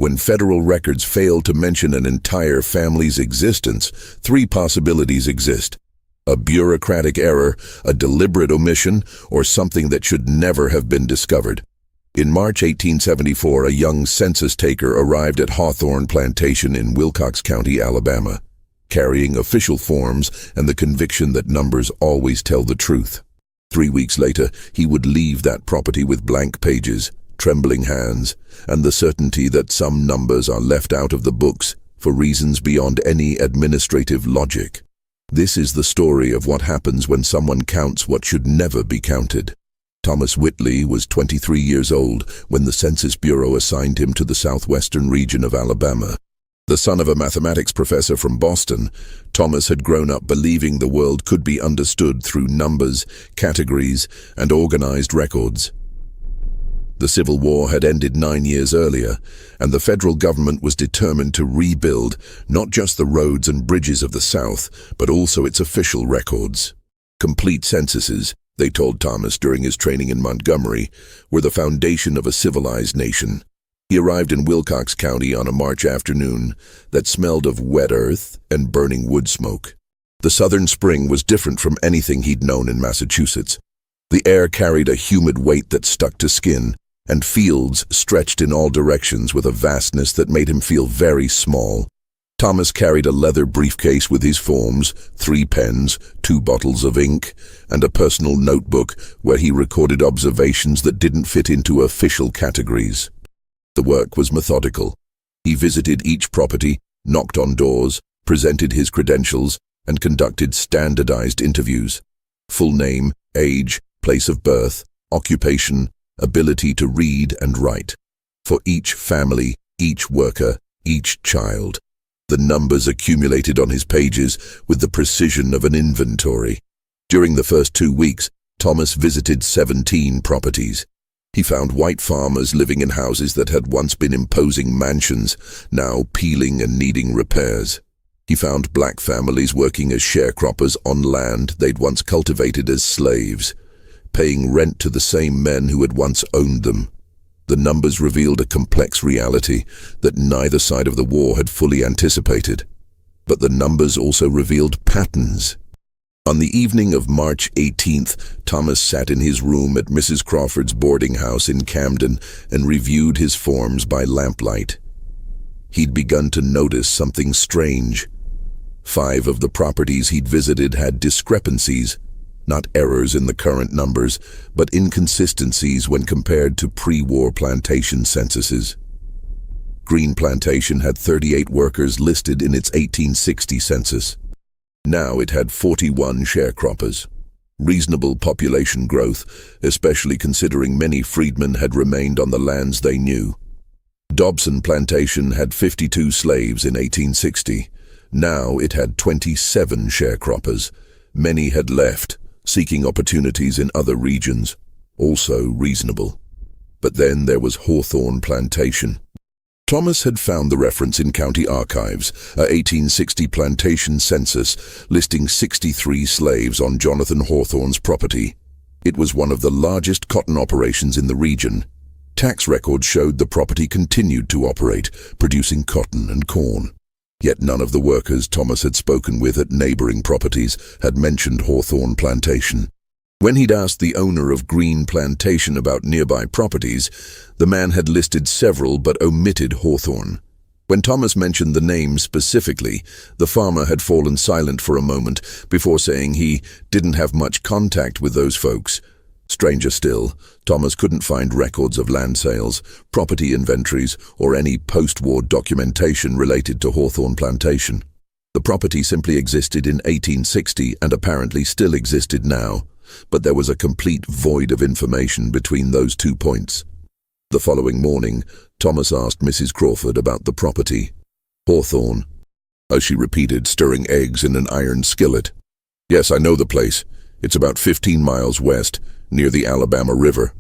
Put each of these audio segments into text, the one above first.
When federal records fail to mention an entire family's existence, three possibilities exist: a bureaucratic error, a deliberate omission, or something that should never have been discovered. In March 1874, a young census taker arrived at Hawthorne Plantation in Wilcox County, Alabama, carrying official forms and the conviction that numbers always tell the truth. 3 weeks later, he would leave that property with blank pages, trembling hands, and the certainty that some numbers are left out of the books for reasons beyond any administrative logic. This is the story of what happens when someone counts what should never be counted. Thomas Whitley was 23 years old when the Census Bureau assigned him to the southwestern region of Alabama. The son of a mathematics professor from Boston, Thomas had grown up believing the world could be understood through numbers, categories, and organized records. The Civil War had ended 9 years earlier, and the federal government was determined to rebuild not just the roads and bridges of the South, but also its official records. Complete censuses, they told Thomas during his training in Montgomery, were the foundation of a civilized nation. He arrived in Wilcox County on a March afternoon that smelled of wet earth and burning wood smoke. The southern spring was different from anything he'd known in Massachusetts. The air carried a humid weight that stuck to skin, and fields stretched in all directions with a vastness that made him feel very small. Thomas carried a leather briefcase with his forms, 3 pens, 2 bottles of ink, and a personal notebook where he recorded observations that didn't fit into official categories. The work was methodical. He visited each property, knocked on doors, presented his credentials, and conducted standardized interviews. Full name, age, place of birth, occupation, ability to read and write. For each family, each worker, each child. The numbers accumulated on his pages with the precision of an inventory. During the first 2 weeks, Thomas visited 17 properties. He found white farmers living in houses that had once been imposing mansions, now peeling and needing repairs. He found black families working as sharecroppers on land they'd once cultivated as slaves, paying rent to the same men who had once owned them. The numbers revealed a complex reality that neither side of the war had fully anticipated. But the numbers also revealed patterns. On the evening of March 18th, Thomas sat in his room at Mrs. Crawford's boarding house in Camden and reviewed his forms by lamplight. He'd begun to notice something strange. 5 of the properties he'd visited had discrepancies, not errors in the current numbers, but inconsistencies when compared to pre-war plantation censuses. Green Plantation had 38 workers listed in its 1860 census. Now it had 41 sharecroppers. Reasonable population growth, especially considering many freedmen had remained on the lands they knew. Dobson Plantation had 52 slaves in 1860. Now it had 27 sharecroppers. Many had left, seeking opportunities in other regions, also reasonable. But then there was Hawthorne Plantation. Thomas had found the reference in county archives, a 1860 plantation census listing 63 slaves on Jonathan Hawthorne's property. It was one of the largest cotton operations in the region. Tax records showed the property continued to operate, producing cotton and corn. Yet none of the workers Thomas had spoken with at neighboring properties had mentioned Hawthorne Plantation. When he'd asked the owner of Green Plantation about nearby properties, the man had listed several but omitted Hawthorne. When Thomas mentioned the name specifically, the farmer had fallen silent for a moment before saying he didn't have much contact with those folks. Stranger still, Thomas couldn't find records of land sales, property inventories, or any post-war documentation related to Hawthorne Plantation. The property simply existed in 1860 and apparently still existed now, but there was a complete void of information between those 2 points. The following morning, Thomas asked Mrs. Crawford about the property. Hawthorne, as she repeated, stirring eggs in an iron skillet. Yes, I know the place. It's about 15 miles west, near the Alabama River.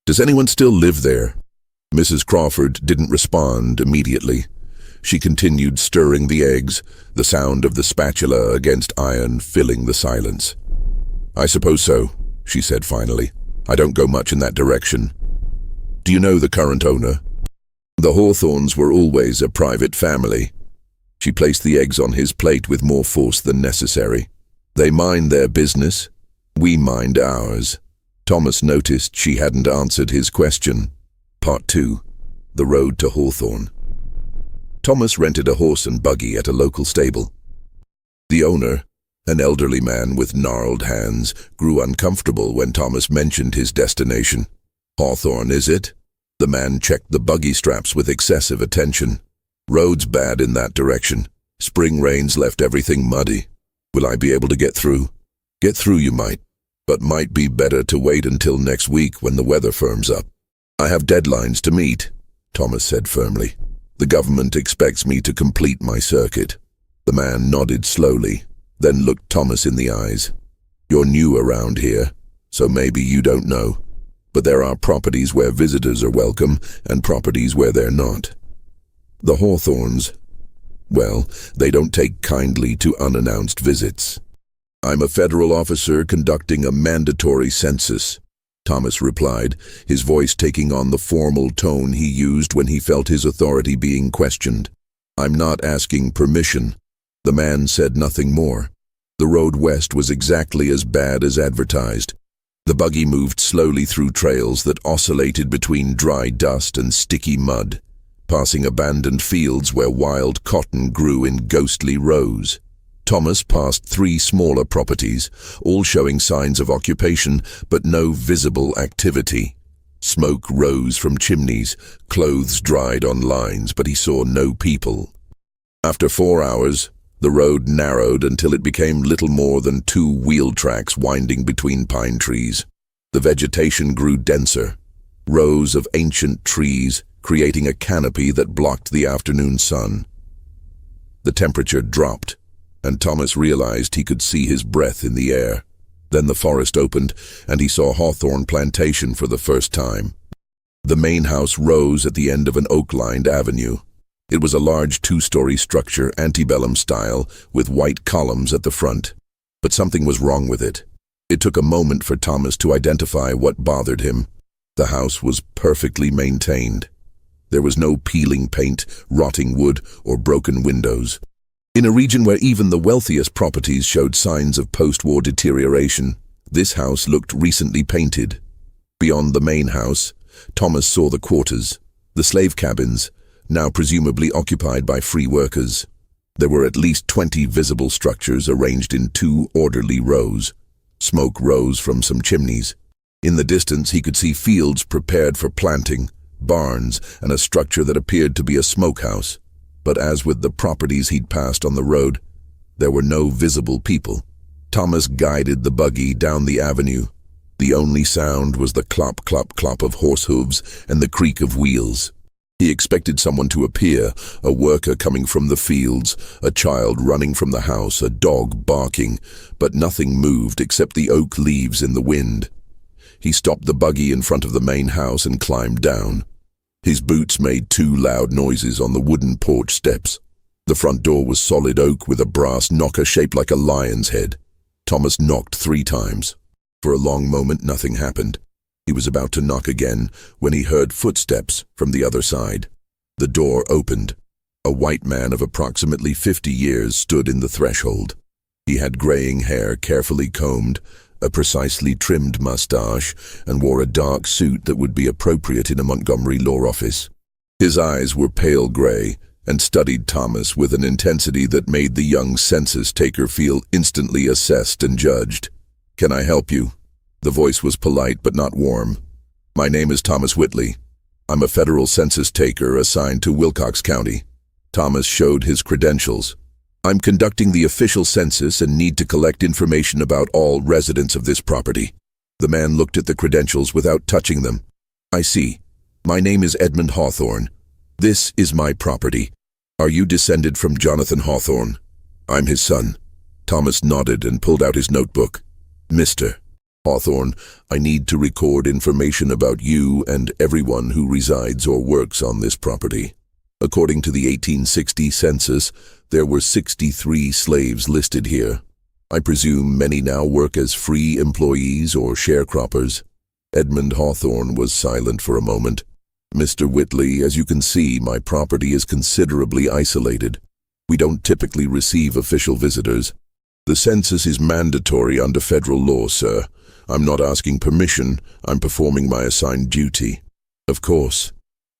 Does anyone still live there? Mrs. Crawford didn't respond immediately. She continued stirring the eggs, the sound of the spatula against iron filling the silence. I suppose so, she said finally. I don't go much in that direction. Do you know the current owner? The Hawthorns were always a private family. She placed the eggs on his plate with more force than necessary. They mind their business, we mind ours. Thomas noticed she hadn't answered his question. Part 2. The Road to Hawthorne. Thomas rented a horse and buggy at a local stable. The owner, an elderly man with gnarled hands, grew uncomfortable when Thomas mentioned his destination. Hawthorne, is it? The man checked the buggy straps with excessive attention. Roads bad in that direction. Spring rains left everything muddy. Will I be able to get through? Get through you might, but might be better to wait until next week when the weather firms up. I have deadlines to meet, Thomas said firmly. The government expects me to complete my circuit. The man nodded slowly, then looked Thomas in the eyes. You're new around here, so maybe you don't know. But there are properties where visitors are welcome and properties where they're not. The Hawthorns, well, they don't take kindly to unannounced visits. I'm a federal officer conducting a mandatory census, Thomas replied, his voice taking on the formal tone he used when he felt his authority being questioned. I'm not asking permission. The man said nothing more. The road west was exactly as bad as advertised. The buggy moved slowly through trails that oscillated between dry dust and sticky mud, passing abandoned fields where wild cotton grew in ghostly rows. Thomas passed 3 smaller properties, all showing signs of occupation, but no visible activity. Smoke rose from chimneys, clothes dried on lines, but he saw no people. After 4 hours, the road narrowed until it became little more than 2 wheel tracks winding between pine trees. The vegetation grew denser, rows of ancient trees creating a canopy that blocked the afternoon sun. The temperature dropped, and Thomas realized he could see his breath in the air. Then the forest opened, and he saw Hawthorne Plantation for the first time. The main house rose at the end of an oak-lined avenue. It was a large 2-story structure, antebellum style, with white columns at the front. But something was wrong with it. It took a moment for Thomas to identify what bothered him. The house was perfectly maintained. There was no peeling paint, rotting wood, or broken windows. In a region where even the wealthiest properties showed signs of post-war deterioration, this house looked recently painted. Beyond the main house, Thomas saw the quarters, the slave cabins, now presumably occupied by free workers. There were at least 20 visible structures arranged in 2 orderly rows. Smoke rose from some chimneys. In the distance he could see fields prepared for planting, barns, and a structure that appeared to be a smokehouse. But as with the properties he'd passed on the road, there were no visible people. Thomas guided the buggy down the avenue. The only sound was the clop, clop, clop of horse hooves and the creak of wheels. He expected someone to appear, a worker coming from the fields, a child running from the house, a dog barking, but nothing moved except the oak leaves in the wind. He stopped the buggy in front of the main house and climbed down. His boots made 2 loud noises on the wooden porch steps. The front door was solid oak with a brass knocker shaped like a lion's head. Thomas knocked 3 times. For a long moment nothing happened. He was about to knock again when he heard footsteps from the other side. The door opened. A white man of approximately 50 years stood in the threshold. He had graying hair carefully combed, a precisely trimmed mustache, and wore a dark suit that would be appropriate in a Montgomery law office. His eyes were pale gray and studied Thomas with an intensity that made the young census taker feel instantly assessed and judged. "Can I help you?" The voice was polite but not warm. "My name is Thomas Whitley. I'm a federal census taker assigned to Wilcox County." Thomas showed his credentials. "I'm conducting the official census and need to collect information about all residents of this property." The man looked at the credentials without touching them. "I see. My name is Edmund Hawthorne. This is my property. Are you descended from Jonathan Hawthorne?" "I'm his son." Thomas nodded and pulled out his notebook. "Mr. Hawthorne, I need to record information about you and everyone who resides or works on this property. According to the 1860 census, there were 63 slaves listed here. I presume many now work as free employees or sharecroppers." Edmund Hawthorne was silent for a moment. Mr. Whitley, as you can see, my property is considerably isolated. We don't typically receive official visitors. The census is mandatory under federal law, sir. I'm not asking permission, I'm performing my assigned duty. Of course.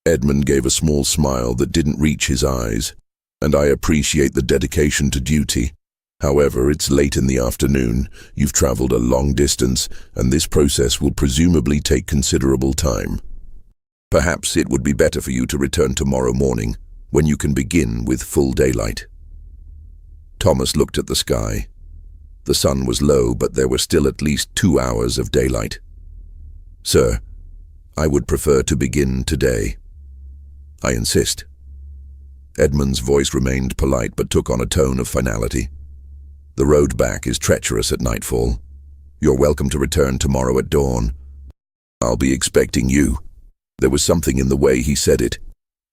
Edmund gave a small smile that didn't reach his eyes, and I appreciate the dedication to duty. However, it's late in the afternoon, you've traveled a long distance, and this process will presumably take considerable time. Perhaps it would be better for you to return tomorrow morning, when you can begin with full daylight. Thomas looked at the sky. The sun was low, but there were still at least 2 hours of daylight. Sir, I would prefer to begin today. I insist. Edmund's voice remained polite but took on a tone of finality. The road back is treacherous at nightfall. You're welcome to return tomorrow at dawn. I'll be expecting you. There was something in the way he said it.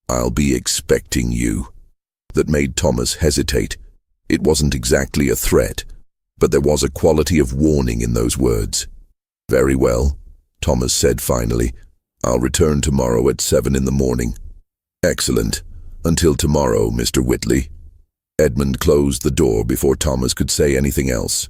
I'll be expecting you. That made Thomas hesitate. It wasn't exactly a threat, but there was a quality of warning in those words. Very well, Thomas said finally. I'll return tomorrow at 7 in the morning. Excellent. Until tomorrow, Mr. Whitley. Edmund closed the door before Thomas could say anything else.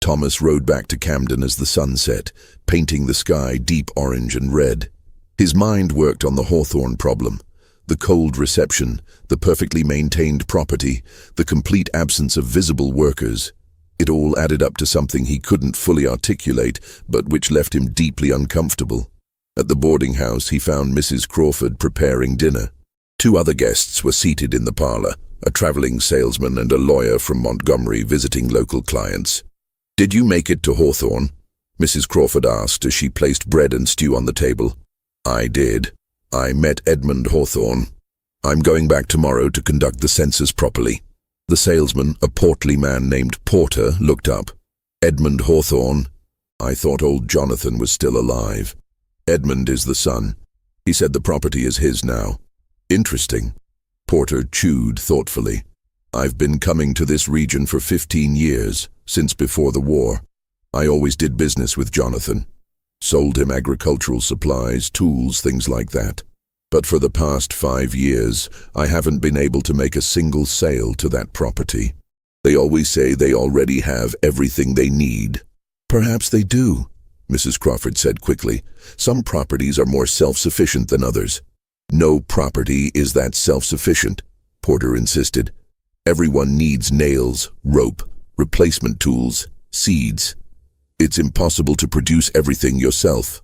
Thomas rode back to Camden as the sun set, painting the sky deep orange and red. His mind worked on the Hawthorne problem, the cold reception, the perfectly maintained property, the complete absence of visible workers. It all added up to something he couldn't fully articulate, but which left him deeply uncomfortable. At the boarding house, he found Mrs. Crawford preparing dinner. 2 other guests were seated in the parlor, a traveling salesman and a lawyer from Montgomery visiting local clients. Did you make it to Hawthorne? Mrs. Crawford asked as she placed bread and stew on the table. I did. I met Edmund Hawthorne. I'm going back tomorrow to conduct the census properly. The salesman, a portly man named Porter, looked up. Edmund Hawthorne. I thought old Jonathan was still alive. Edmund is the son. He said the property is his now. Interesting. Porter chewed thoughtfully. I've been coming to this region for 15 years, since before the war. I always did business with Jonathan. Sold him agricultural supplies, tools, things like that. But for the past 5 years, I haven't been able to make a single sale to that property. They always say they already have everything they need. Perhaps they do, Mrs. Crawford said quickly. Some properties are more self-sufficient than others. No property is that self-sufficient, Porter insisted. Everyone needs nails, rope, replacement tools, seeds. It's impossible to produce everything yourself.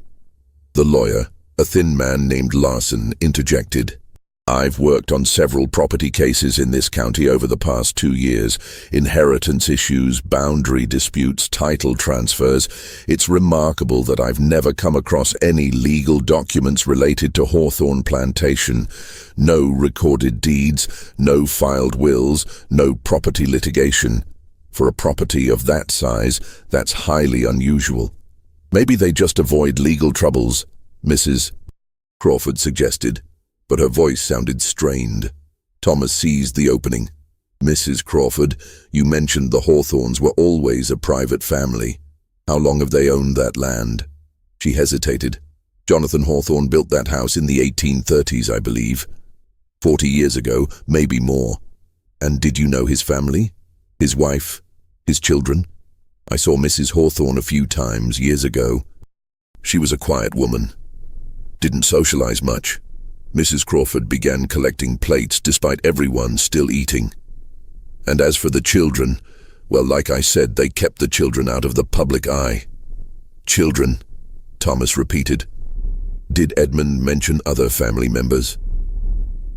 The lawyer, a thin man named Larson, interjected. I've worked on several property cases in this county over the past 2 years. Inheritance issues, boundary disputes, title transfers. It's remarkable that I've never come across any legal documents related to Hawthorne Plantation. No recorded deeds, no filed wills, no property litigation. For a property of that size, that's highly unusual. Maybe they just avoid legal troubles, Mrs. Crawford suggested, but her voice sounded strained. Thomas seized the opening. Mrs. Crawford, you mentioned the Hawthornes were always a private family. How long have they owned that land? She hesitated. Jonathan Hawthorne built that house in the 1830s, I believe. 40 years ago, maybe more. And did you know his family? His wife? His children? I saw Mrs. Hawthorne a few times years ago. She was a quiet woman. Didn't socialize much. Mrs. Crawford began collecting plates despite everyone still eating. And as for the children, well, like I said, they kept the children out of the public eye. Children, Thomas repeated. Did Edmund mention other family members?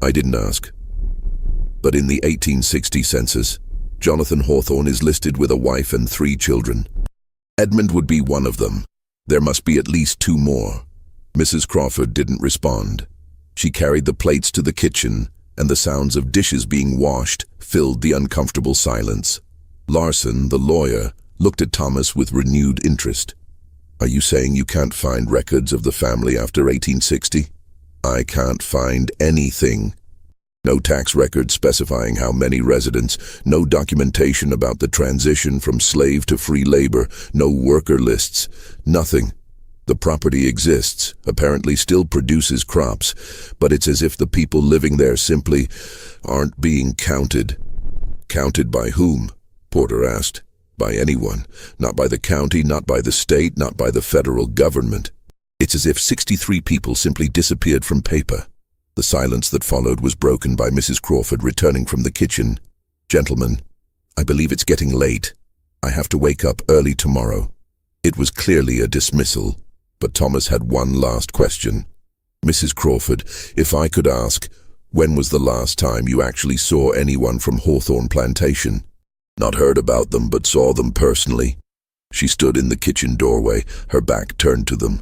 I didn't ask. But in the 1860 census, Jonathan Hawthorne is listed with a wife and 3 children. Edmund would be one of them. There must be at least 2 more. Mrs. Crawford didn't respond. She carried the plates to the kitchen, and the sounds of dishes being washed filled the uncomfortable silence. Larson, the lawyer, looked at Thomas with renewed interest. Are you saying you can't find records of the family after 1860? I can't find anything. No tax records specifying how many residents, no documentation about the transition from slave to free labor, no worker lists, nothing. The property exists, apparently still produces crops, but it's as if the people living there simply aren't being counted. Counted by whom? Porter asked. By anyone. Not by the county, not by the state, not by the federal government. It's as if 63 people simply disappeared from paper. The silence that followed was broken by Mrs. Crawford returning from the kitchen. Gentlemen, I believe it's getting late. I have to wake up early tomorrow. It was clearly a dismissal, but Thomas had one last question. Mrs. Crawford, if I could ask, when was the last time you actually saw anyone from Hawthorne Plantation? Not heard about them, but saw them personally. She stood in the kitchen doorway, her back turned to them.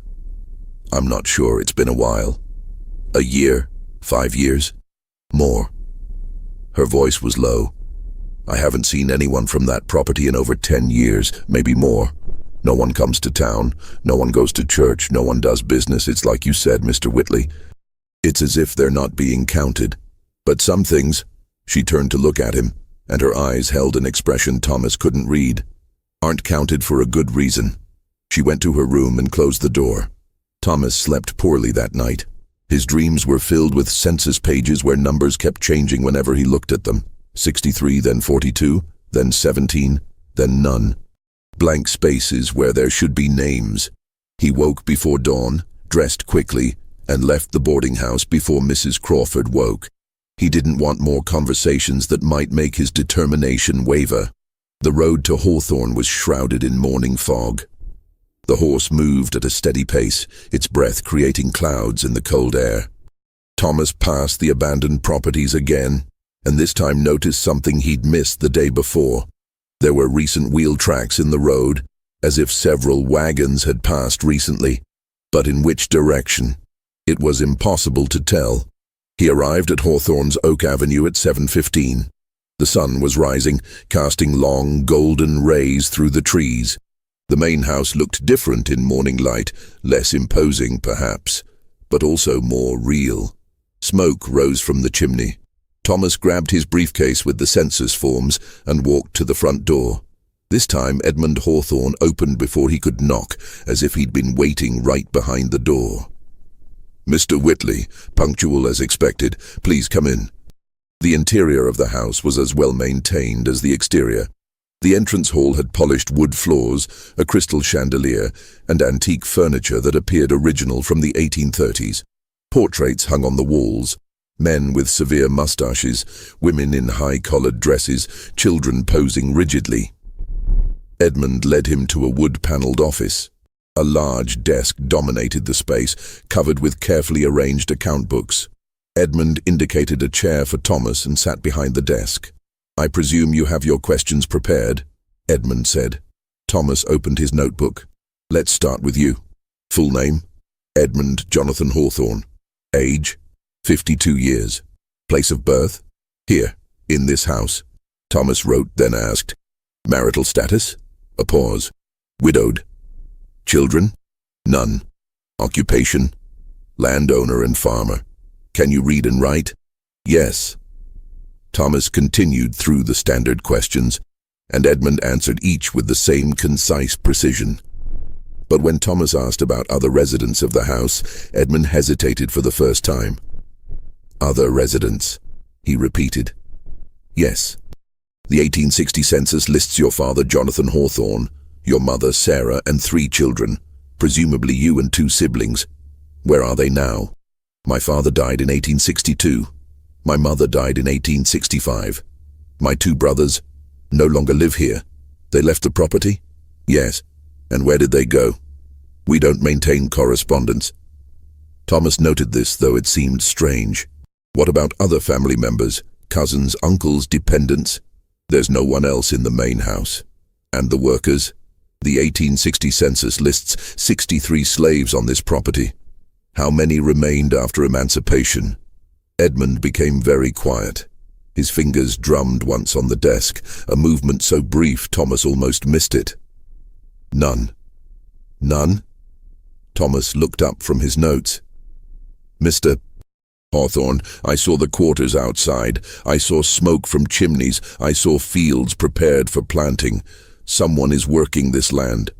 I'm not sure, it's been a while. A year? 5 years? More. Her voice was low. I haven't seen anyone from that property in over 10 years, maybe more. No one comes to town, no one goes to church, no one does business. It's like you said, Mr. Whitley. It's as if they're not being counted. But some things, she turned to look at him, and her eyes held an expression Thomas couldn't read, aren't counted for a good reason. She went to her room and closed the door. Thomas slept poorly that night. His dreams were filled with census pages where numbers kept changing whenever he looked at them. 63, then 42, then 17, then none. Blank spaces where there should be names. He woke before dawn, dressed quickly, and left the boarding house before Mrs. Crawford woke. He didn't want more conversations that might make his determination waver. The road to Hawthorne was shrouded in morning fog. The horse moved at a steady pace, its breath creating clouds in the cold air. Thomas passed the abandoned properties again, and this time noticed something he'd missed the day before. There were recent wheel tracks in the road, as if several wagons had passed recently. But in which direction? It was impossible to tell. He arrived at Hawthorne's Oak Avenue at 7:15. The sun was rising, casting long, golden rays through the trees. The main house looked different in morning light, less imposing perhaps, but also more real. Smoke rose from the chimney. Thomas grabbed his briefcase with the census forms and walked to the front door. This time Edmund Hawthorne opened before he could knock, as if he'd been waiting right behind the door. Mr. Whitley, punctual as expected, please come in. The interior of the house was as well maintained as the exterior. The entrance hall had polished wood floors, a crystal chandelier, and antique furniture that appeared original from the 1830s. Portraits hung on the walls. Men with severe mustaches, women in high-collared dresses, children posing rigidly. Edmund led him to a wood-paneled office. A large desk dominated the space, covered with carefully arranged account books. Edmund indicated a chair for Thomas and sat behind the desk. I presume you have your questions prepared, Edmund said. Thomas opened his notebook. Let's start with you. Full name? Edmund Jonathan Hawthorne. Age? 52 years. Place of birth? Here, in this house. Thomas wrote, then asked. Marital status? A pause. Widowed. Children? None. Occupation? Landowner and farmer. Can you read and write? Yes. Thomas continued through the standard questions, and Edmund answered each with the same concise precision. But when Thomas asked about other residents of the house, Edmund hesitated for the first time. Other residents, he repeated. Yes. The 1860 census lists your father Jonathan Hawthorne, your mother Sarah, and 3 children, presumably you and 2 siblings. Where are they now? My father died in 1862. My mother died in 1865. My 2 brothers no longer live here. They left the property? Yes. And where did they go? We don't maintain correspondence. Thomas noted this, though it seemed strange. What about other family members, cousins, uncles, dependents? There's no one else in the main house. And the workers? The 1860 census lists 63 slaves on this property. How many remained after emancipation? Edmund became very quiet. His fingers drummed once on the desk, a movement so brief Thomas almost missed it. None. None? Thomas looked up from his notes. Mr. Hawthorne, I saw the quarters outside. I saw smoke from chimneys. I saw fields prepared for planting. Someone is working this land.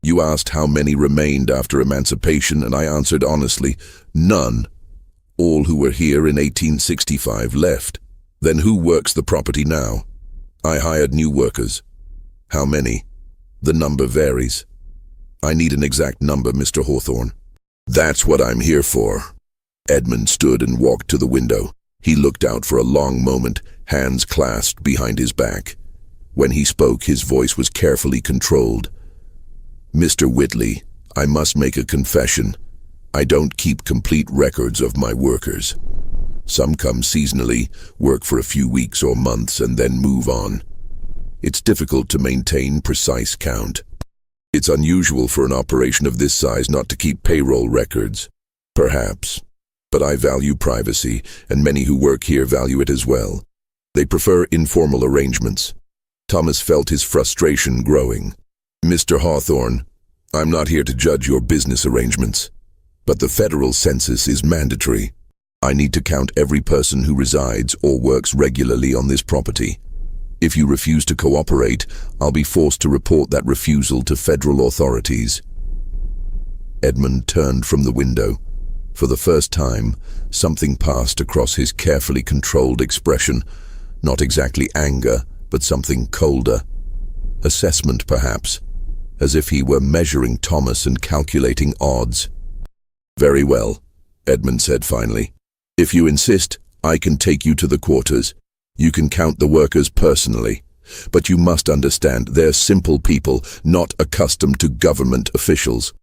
You asked how many remained after emancipation, and I answered honestly, none. All who were here in 1865 left. Then who works the property now? I hired new workers. How many? The number varies. I need an exact number, Mr. Hawthorne. That's what I'm here for. Edmund stood and walked to the window. He looked out for a long moment, hands clasped behind his back. When he spoke, his voice was carefully controlled. Mr. Whitley, I must make a confession. I don't keep complete records of my workers. Some come seasonally, work for a few weeks or months, and then move on. It's difficult to maintain precise count. It's unusual for an operation of this size not to keep payroll records. Perhaps. But I value privacy, and many who work here value it as well. They prefer informal arrangements. Thomas felt his frustration growing. Mr. Hawthorne, I'm not here to judge your business arrangements, but the federal census is mandatory. I need to count every person who resides or works regularly on this property. If you refuse to cooperate, I'll be forced to report that refusal to federal authorities. Edmund turned from the window. For the first time, something passed across his carefully controlled expression. Not exactly anger, but something colder. Assessment, perhaps, as if he were measuring Thomas and calculating odds. Very well, Edmund said finally. If you insist, I can take you to the quarters. You can count the workers personally. But you must understand, they're simple people, not accustomed to government officials.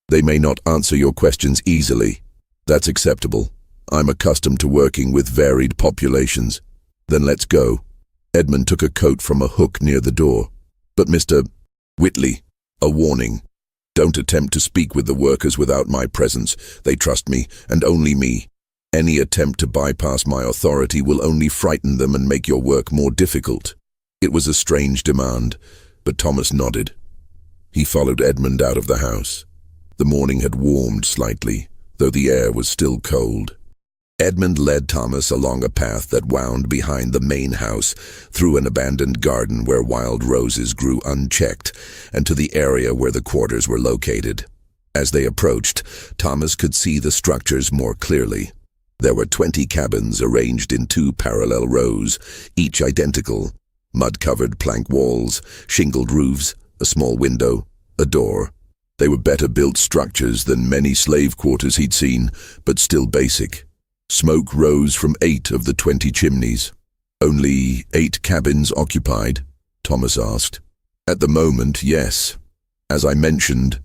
They may not answer your questions easily. That's acceptable. I'm accustomed to working with varied populations. Then let's go. Edmund took a coat from a hook near the door. But Mr. Whitley, a warning. Don't attempt to speak with the workers without my presence. They trust me, and only me. Any attempt to bypass my authority will only frighten them and make your work more difficult. It was a strange demand, but Thomas nodded. He followed Edmund out of the house. The morning had warmed slightly, though the air was still cold. Edmund led Thomas along a path that wound behind the main house, through an abandoned garden where wild roses grew unchecked, and to the area where the quarters were located. As they approached, Thomas could see the structures more clearly. There were 20 cabins arranged in 2 parallel rows, each identical. Mud-covered plank walls, shingled roofs, a small window, a door. They were better-built structures than many slave quarters he'd seen, but still basic. Smoke rose from 8 of the 20 chimneys. Only 8 cabins occupied? Thomas asked. At the moment, yes. As I mentioned,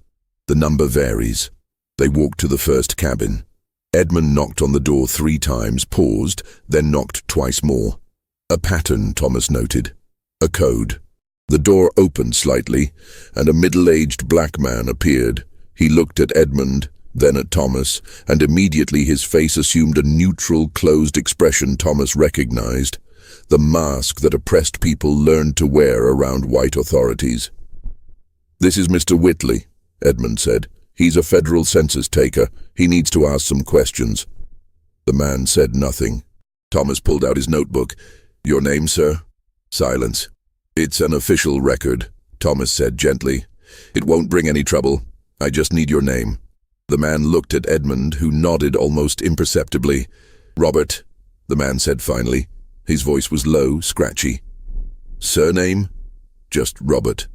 the number varies. They walked to the first cabin. Edmund knocked on the door 3 times, paused, then knocked twice more. A pattern, Thomas noted. A code. The door opened slightly, and a middle-aged black man appeared. He looked at Edmund, then at Thomas, and immediately his face assumed a neutral, closed expression Thomas recognized. The mask that oppressed people learned to wear around white authorities. "This is Mr. Whitley," Edmund said. "He's a federal census taker. He needs to ask some questions." The man said nothing. Thomas pulled out his notebook. "Your name, sir?" Silence. "It's an official record," Thomas said gently. "It won't bring any trouble. I just need your name." The man looked at Edmund, who nodded almost imperceptibly. "Robert," the man said finally. His voice was low, scratchy. "Surname?" "Just Robert."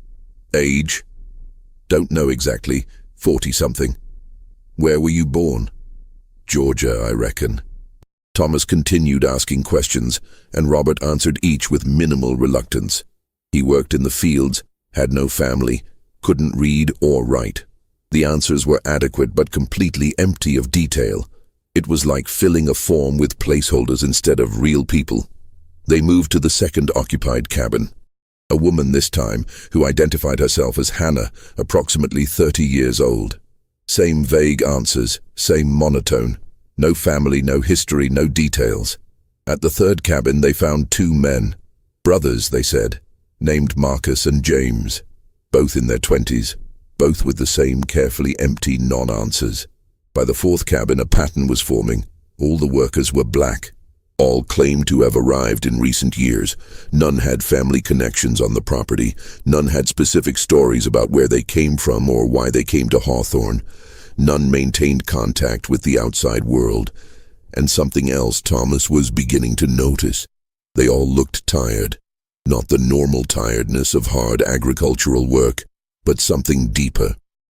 "Age?" "Don't know exactly. 40-something. "Where were you born?" "Georgia, I reckon." Thomas continued asking questions, and Robert answered each with minimal reluctance. He worked in the fields, had no family, couldn't read or write. The answers were adequate but completely empty of detail. It was like filling a form with placeholders instead of real people. They moved to the second occupied cabin. A woman this time, who identified herself as Hannah, approximately 30 years old. Same vague answers, same monotone. No family, no history, no details. At the third cabin they found 2 men. Brothers, they said, named Marcus and James. Both in their 20s, both with the same carefully empty non-answers. By the 4th cabin a pattern was forming. All the workers were black. All claimed to have arrived in recent years. None had family connections on the property. None had specific stories about where they came from or why they came to Hawthorne. None maintained contact with the outside world. And something else Thomas was beginning to notice. They all looked tired. Not the normal tiredness of hard agricultural work, but something deeper.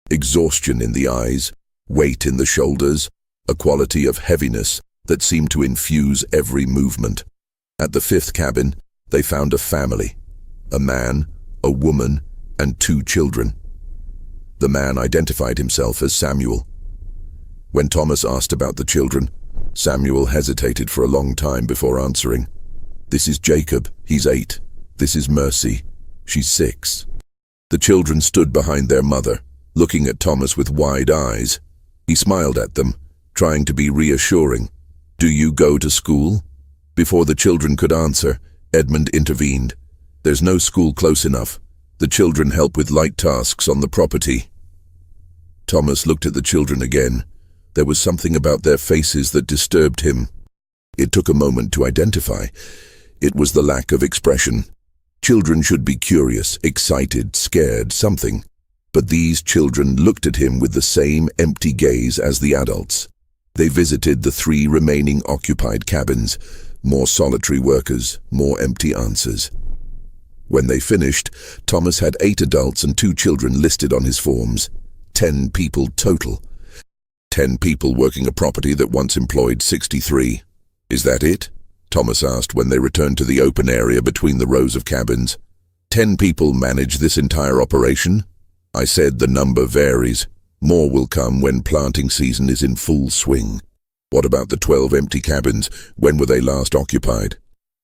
Exhaustion in the eyes, weight in the shoulders, a quality of heaviness that seemed to infuse every movement. At the fifth cabin, they found a family. A man, a woman, and 2 children. The man identified himself as Samuel. When Thomas asked about the children, Samuel hesitated for a long time before answering. "This is Jacob, he's 8. This is Mercy, she's 6. The children stood behind their mother, looking at Thomas with wide eyes. He smiled at them, trying to be reassuring. "Do you go to school?" Before the children could answer, Edmund intervened. "There's no school close enough. The children help with light tasks on the property." Thomas looked at the children again. There was something about their faces that disturbed him. It took a moment to identify. It was the lack of expression. Children should be curious, excited, scared, something. But these children looked at him with the same empty gaze as the adults. They visited the 3 remaining occupied cabins. More solitary workers, more empty answers. When they finished, Thomas had 8 adults and 2 children listed on his forms. 10 people total. 10 people working a property that once employed 63. "Is that it?" Thomas asked when they returned to the open area between the rows of cabins. 10 people manage this entire operation? I said the number varies. More will come when planting season is in full swing. What about the 12 empty cabins? When were they last occupied?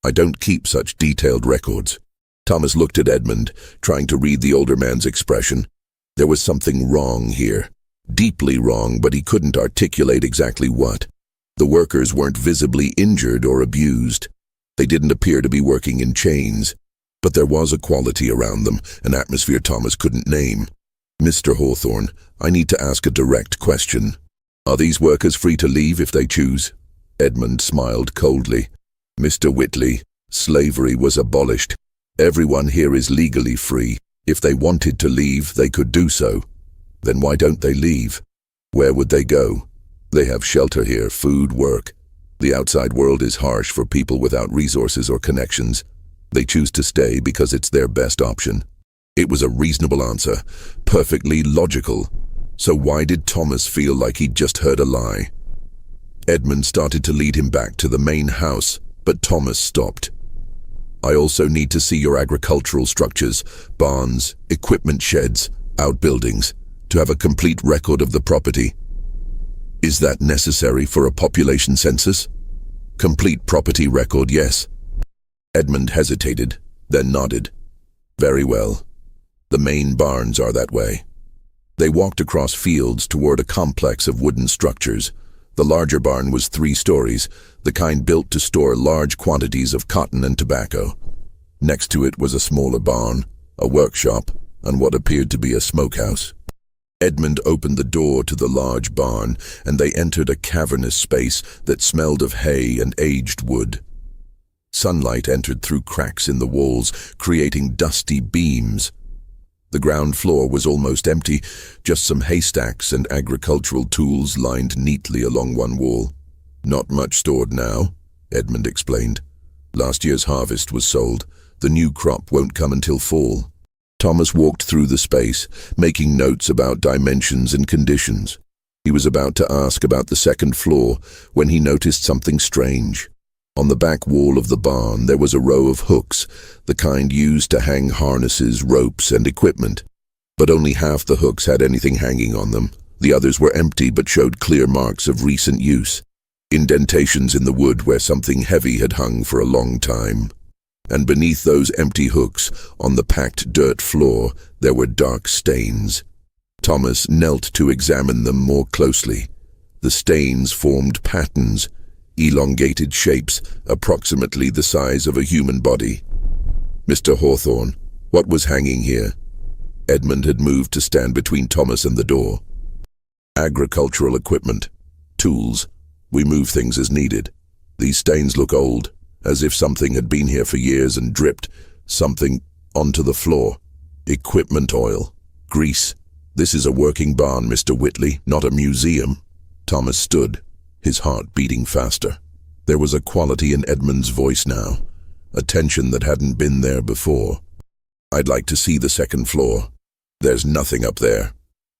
I don't keep such detailed records. Thomas looked at Edmund, trying to read the older man's expression. There was something wrong here. Deeply wrong, but he couldn't articulate exactly what. The workers weren't visibly injured or abused. They didn't appear to be working in chains. But there was a quality around them, an atmosphere Thomas couldn't name. "Mr. Hawthorne, I need to ask a direct question. Are these workers free to leave if they choose?" Edmund smiled coldly. "Mr. Whitley, slavery was abolished. Everyone here is legally free. If they wanted to leave, they could do so. Then why don't they leave? Where would they go? They have shelter here, food, work. The outside world is harsh for people without resources or connections. They choose to stay because it's their best option." It was a reasonable answer, perfectly logical. So why did Thomas feel like he'd just heard a lie? Edmund started to lead him back to the main house, but Thomas stopped. "I also need to see your agricultural structures, barns, equipment sheds, outbuildings, to have a complete record of the property." "Is that necessary for a population census?" "Complete property record, yes." Edmund hesitated, then nodded. "Very well. The main barns are that way." They walked across fields toward a complex of wooden structures. The larger barn was 3 stories, the kind built to store large quantities of cotton and tobacco. Next to it was a smaller barn, a workshop, and what appeared to be a smokehouse. Edmund opened the door to the large barn, and they entered a cavernous space that smelled of hay and aged wood. Sunlight entered through cracks in the walls, creating dusty beams. The ground floor was almost empty, just some haystacks and agricultural tools lined neatly along one wall. "Not much stored now," Edmund explained. "Last year's harvest was sold. The new crop won't come until fall." Thomas walked through the space, making notes about dimensions and conditions. He was about to ask about the second floor when he noticed something strange. On the back wall of the barn there was a row of hooks, the kind used to hang harnesses, ropes, and equipment. But only half the hooks had anything hanging on them. The others were empty but showed clear marks of recent use. Indentations in the wood where something heavy had hung for a long time. And beneath those empty hooks, on the packed dirt floor, there were dark stains. Thomas knelt to examine them more closely. The stains formed patterns, elongated shapes, approximately the size of a human body. "Mr. Hawthorne, what was hanging here?" Edmund had moved to stand between Thomas and the door. "Agricultural equipment. Tools. We move things as needed." These stains look old, as if something had been here for years and dripped something onto the floor. Equipment oil. Grease. This is a working barn, Mr. Whitley, not a museum. Thomas stood, his heart beating faster. There was a quality in Edmund's voice now, a tension that hadn't been there before. I'd like to see the second floor. There's nothing up there.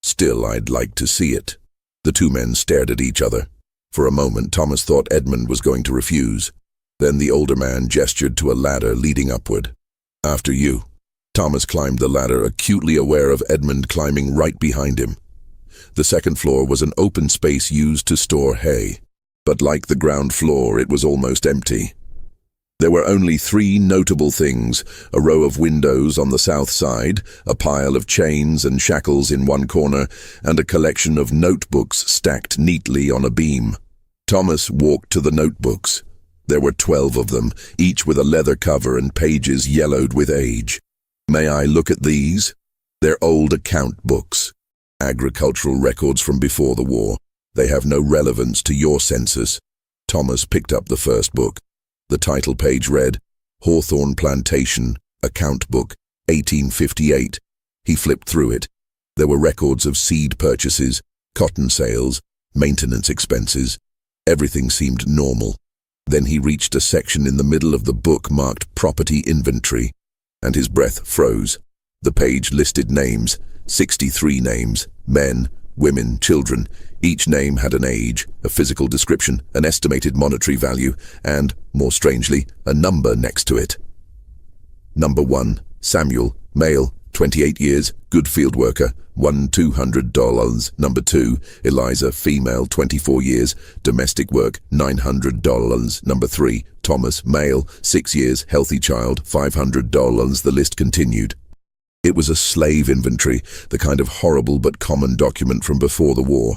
Still, I'd like to see it. The two men stared at each other. For a moment, Thomas thought Edmund was going to refuse. Then the older man gestured to a ladder leading upward. After you. Thomas climbed the ladder, acutely aware of Edmund climbing right behind him. The second floor was an open space used to store hay. But like the ground floor, it was almost empty. There were only 3 notable things: a row of windows on the south side, a pile of chains and shackles in one corner, and a collection of notebooks stacked neatly on a beam. Thomas walked to the notebooks. There were 12 of them, each with a leather cover and pages yellowed with age. May I look at these? They're old account books. Agricultural records from before the war. They have no relevance to your census. Thomas picked up the first book. The title page read, Hawthorne Plantation, Account Book, 1858. He flipped through it. There were records of seed purchases, cotton sales, maintenance expenses. Everything seemed normal. Then he reached a section in the middle of the book marked Property Inventory, and his breath froze. The page listed names, 63 names, men, women, children. Each name had an age, a physical description, an estimated monetary value, and, more strangely, a number next to it. Number 1, Samuel, male, 28 years, good field worker, $200. Number 2, Eliza, female, 24 years, domestic work, $900. Number 3, Thomas, male, 6 years, healthy child, $500. The list continued. It was a slave inventory, the kind of horrible but common document from before the war.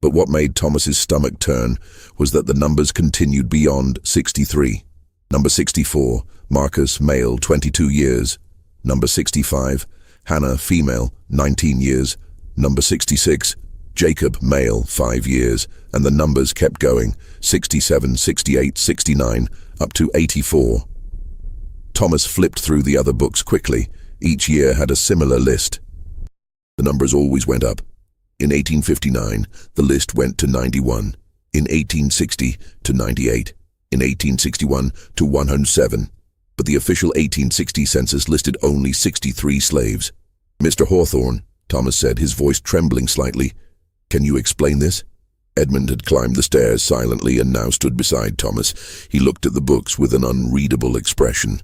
But what made Thomas's stomach turn was that the numbers continued beyond 63. Number 64, Marcus, male, 22 years. Number 65, Hannah, female, 19 years. Number 66, Jacob, male, 5 years. And the numbers kept going, 67, 68, 69, up to 84. Thomas flipped through the other books quickly. Each year had a similar list. The numbers always went up. In 1859, the list went to 91. In 1860, to 98. In 1861, to 107. But the official 1860 census listed only 63 slaves. Mr. Hawthorne, Thomas said, his voice trembling slightly. Can you explain this? Edmund had climbed the stairs silently and now stood beside Thomas. He looked at the books with an unreadable expression.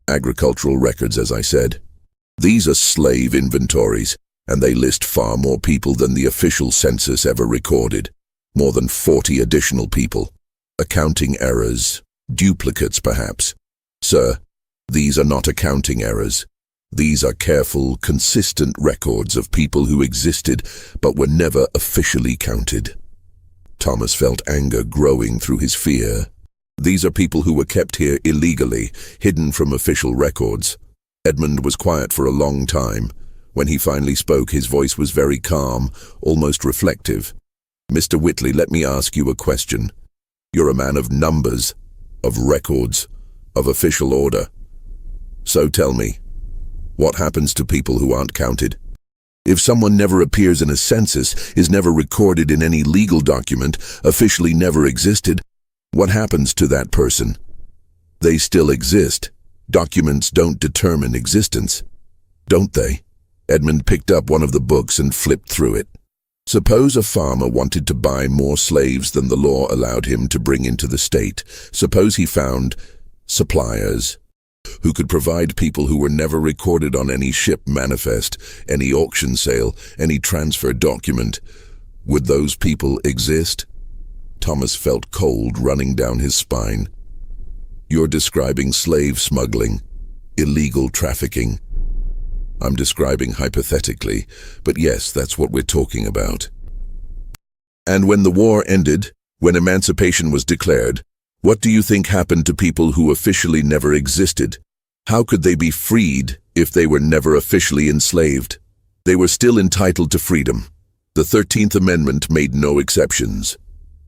Agricultural records, as I said. These are slave inventories, and they list far more people than the official census ever recorded. More than 40 additional people. Accounting errors. Duplicates, perhaps. Sir, these are not accounting errors. These are careful, consistent records of people who existed but were never officially counted. Thomas felt anger growing through his fear. These are people who were kept here illegally, hidden from official records. Edmund was quiet for a long time. When he finally spoke, his voice was very calm, almost reflective. Mr. Whitley, let me ask you a question. You're a man of numbers, of records, of official order. So tell me, what happens to people who aren't counted? If someone never appears in a census, is never recorded in any legal document, officially never existed, what happens to that person? They still exist. Documents don't determine existence, don't they? Edmund picked up one of the books and flipped through it. Suppose a farmer wanted to buy more slaves than the law allowed him to bring into the state. Suppose he found suppliers who could provide people who were never recorded on any ship manifest, any auction sale, any transfer document. Would those people exist? Thomas felt cold running down his spine. You're describing slave smuggling, illegal trafficking. I'm describing hypothetically, but yes, that's what we're talking about. And when the war ended, when emancipation was declared, what do you think happened to people who officially never existed? How could they be freed if they were never officially enslaved? They were still entitled to freedom. The 13th Amendment made no exceptions.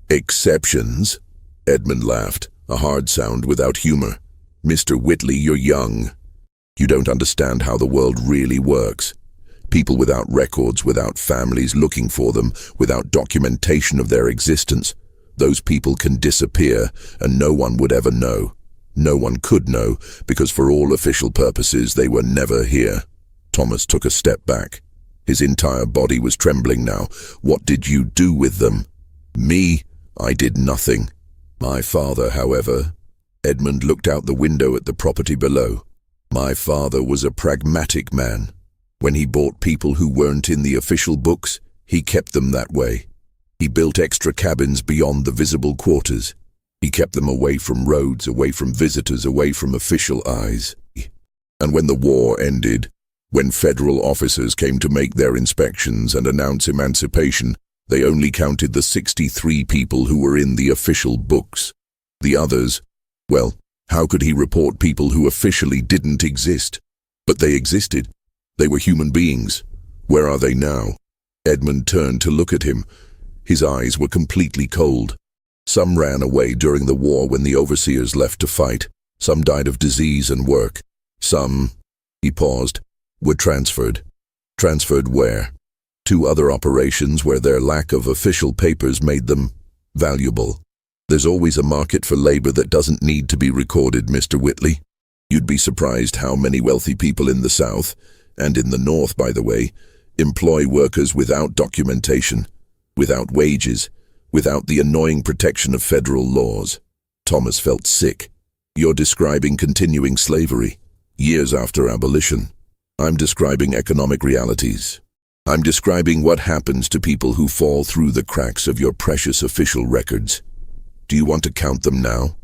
Exceptions? Edmund laughed, a hard sound without humor. Mr. Whitley, you're young. You don't understand how the world really works. People without records, without families looking for them, without documentation of their existence, those people can disappear and no one would ever know. No one could know, because for all official purposes they were never here. Thomas took a step back. His entire body was trembling now. What did you do with them? Me? I did nothing. My father, however. Edmund looked out the window at the property below. My father was a pragmatic man. When he bought people who weren't in the official books, he kept them that way. He built extra cabins beyond the visible quarters. He kept them away from roads, away from visitors, away from official eyes. And when the war ended, when federal officers came to make their inspections and announce emancipation, they only counted the 63 people who were in the official books. The others, well, how could he report people who officially didn't exist? But they existed. They were human beings. Where are they now? Edmund turned to look at him. His eyes were completely cold. Some ran away during the war when the overseers left to fight. Some died of disease and work. Some, he paused, were transferred. Transferred where? To other operations where their lack of official papers made them valuable. There's always a market for labor that doesn't need to be recorded, Mr. Whitley. You'd be surprised how many wealthy people in the South, and in the North, by the way, employ workers without documentation, without wages, without the annoying protection of federal laws. Thomas felt sick. You're describing continuing slavery, years after abolition. I'm describing economic realities. I'm describing what happens to people who fall through the cracks of your precious official records. Do you want to count them now?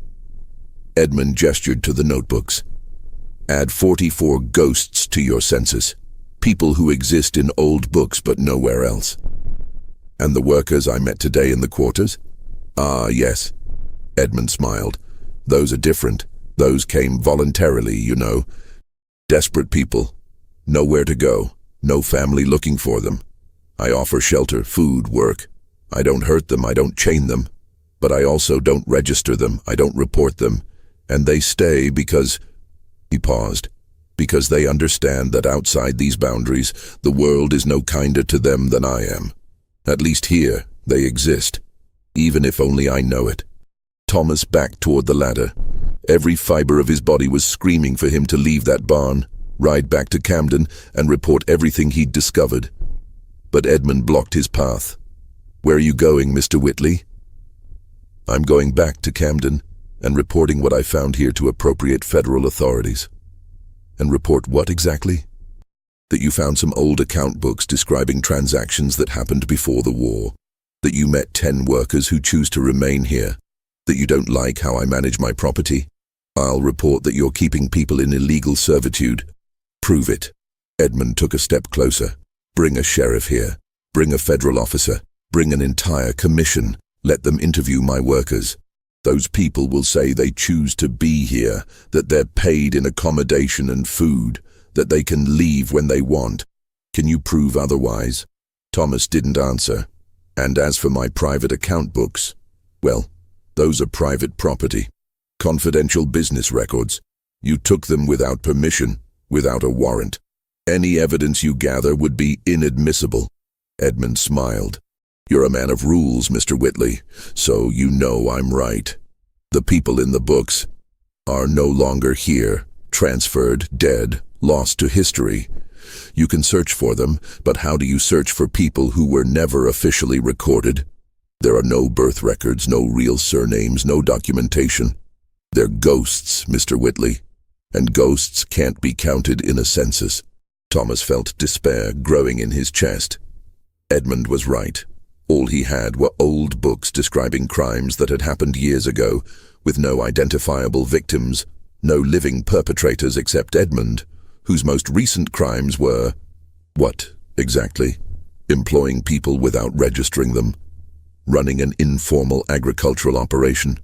Edmund gestured to the notebooks. Add 44 ghosts to your census, people who exist in old books but nowhere else. And the workers I met today in the quarters? Ah, yes. Edmund smiled. Those are different. Those came voluntarily, you know. Desperate people. Nowhere to go. No family looking for them. I offer shelter, food, work. I don't hurt them, I don't chain them. But I also don't register them, I don't report them. And they stay because... He paused. Because they understand that outside these boundaries, the world is no kinder to them than I am. At least here, they exist. Even if only I know it. Thomas backed toward the ladder. Every fiber of his body was screaming for him to leave that barn, ride back to Camden, and report everything he'd discovered. But Edmund blocked his path. Where are you going, Mr. Whitley? I'm going back to Camden and reporting what I found here to appropriate federal authorities. And report what exactly? That you found some old account books describing transactions that happened before the war. That you met 10 workers who choose to remain here. That you don't like how I manage my property. I'll report that you're keeping people in illegal servitude. Prove it. Edmund took a step closer. Bring a sheriff here. Bring a federal officer. Bring an entire commission. Let them interview my workers. Those people will say they choose to be here, that they're paid in accommodation and food, that they can leave when they want. Can you prove otherwise? Thomas didn't answer. And as for my private account books, well, those are private property. Confidential business records. You took them without permission, without a warrant. Any evidence you gather would be inadmissible. Edmund smiled. You're a man of rules, Mr. Whitley, so you know I'm right. The people in the books are no longer here, transferred, dead, lost to history. You can search for them, but how do you search for people who were never officially recorded? There are no birth records, no real surnames, no documentation. They're ghosts, Mr. Whitley, and ghosts can't be counted in a census. Thomas felt despair growing in his chest. Edmund was right. All he had were old books describing crimes that had happened years ago, with no identifiable victims, no living perpetrators except Edmund, whose most recent crimes were... what, exactly? Employing people without registering them? Running an informal agricultural operation?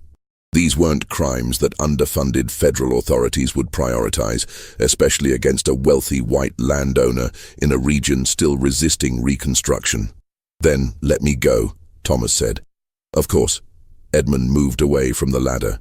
These weren't crimes that underfunded federal authorities would prioritize, especially against a wealthy white landowner in a region still resisting Reconstruction. Then let me go, Thomas said. Of course. Edmund moved away from the ladder.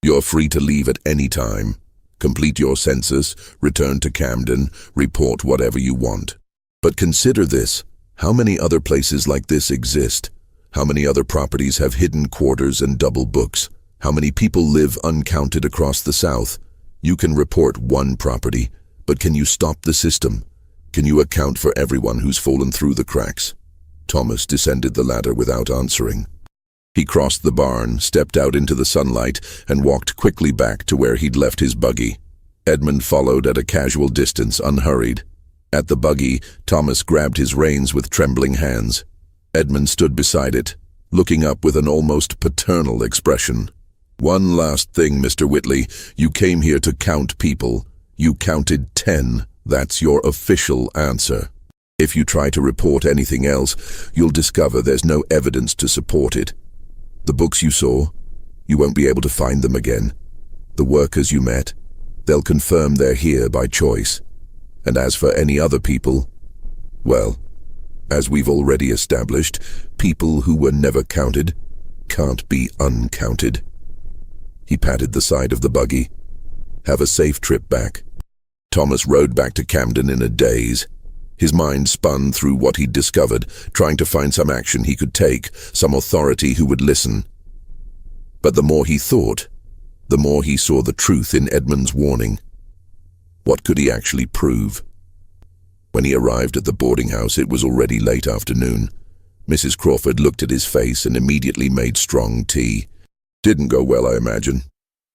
"You're free to leave at any time. Complete your census, return to Camden, report whatever you want. But consider this. How many other places like this exist? How many other properties have hidden quarters and double books? How many people live uncounted across the South? You can report one property, but can you stop the system? Can you account for everyone who's fallen through the cracks?" Thomas descended the ladder without answering. He crossed the barn, stepped out into the sunlight, and walked quickly back to where he'd left his buggy. Edmund followed at a casual distance, unhurried. At the buggy, Thomas grabbed his reins with trembling hands. Edmund stood beside it, looking up with an almost paternal expression. "One last thing, Mr. Whitley. You came here to count people. You counted 10. That's your official answer. If you try to report anything else, you'll discover there's no evidence to support it. The books you saw, you won't be able to find them again. The workers you met, they'll confirm they're here by choice. And as for any other people, well, as we've already established, people who were never counted can't be uncounted." He patted the side of the buggy. "Have a safe trip back." Thomas rode back to Camden in a daze. His mind spun through what he'd discovered, trying to find some action he could take, some authority who would listen. But the more he thought, the more he saw the truth in Edmund's warning. What could he actually prove? When he arrived at the boarding house, it was already late afternoon. Mrs. Crawford looked at his face and immediately made strong tea. "Didn't go well, I imagine."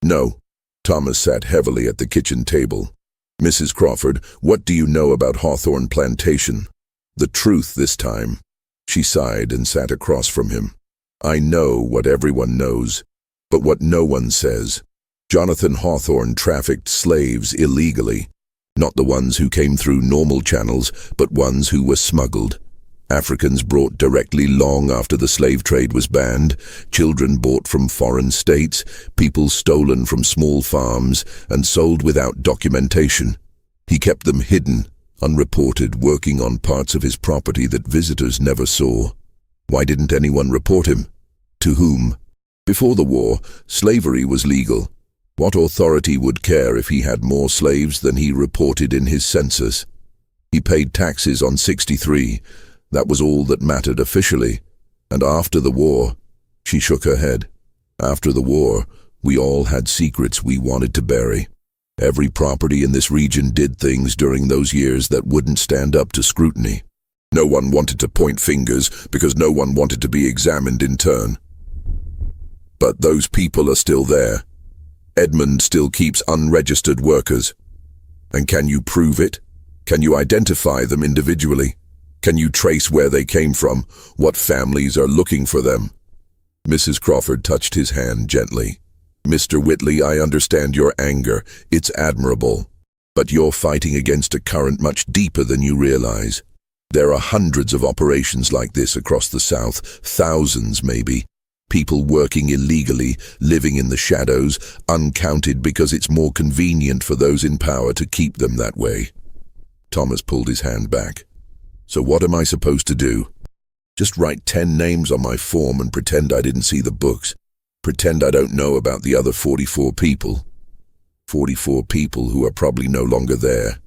"No." Thomas sat heavily at the kitchen table. "Mrs. Crawford, what do you know about Hawthorne Plantation?" "The truth this time." She sighed and sat across from him. "I know what everyone knows, but what no one says. Jonathan Hawthorne trafficked slaves illegally. Not the ones who came through normal channels, but ones who were smuggled. Africans brought directly long after the slave trade was banned, children bought from foreign states, people stolen from small farms, and sold without documentation. He kept them hidden, unreported, working on parts of his property that visitors never saw. Why didn't anyone report him? To whom? Before the war, slavery was legal. What authority would care if he had more slaves than he reported in his census? He paid taxes on 63. That was all that mattered officially. And after the war, she shook her head. After the war, we all had secrets we wanted to bury. Every property in this region did things during those years that wouldn't stand up to scrutiny. No one wanted to point fingers because no one wanted to be examined in turn. But those people are still there. Edmund still keeps unregistered workers. And can you prove it? Can you identify them individually? Can you trace where they came from, what families are looking for them?" Mrs. Crawford touched his hand gently. "Mr. Whitley, I understand your anger. It's admirable. But you're fighting against a current much deeper than you realize. There are hundreds of operations like this across the South, thousands maybe. People working illegally, living in the shadows, uncounted because it's more convenient for those in power to keep them that way." Thomas pulled his hand back. "So what am I supposed to do? Just write 10 names on my form and pretend I didn't see the books? Pretend I don't know about the other 44 people? 44 people who are probably no longer there.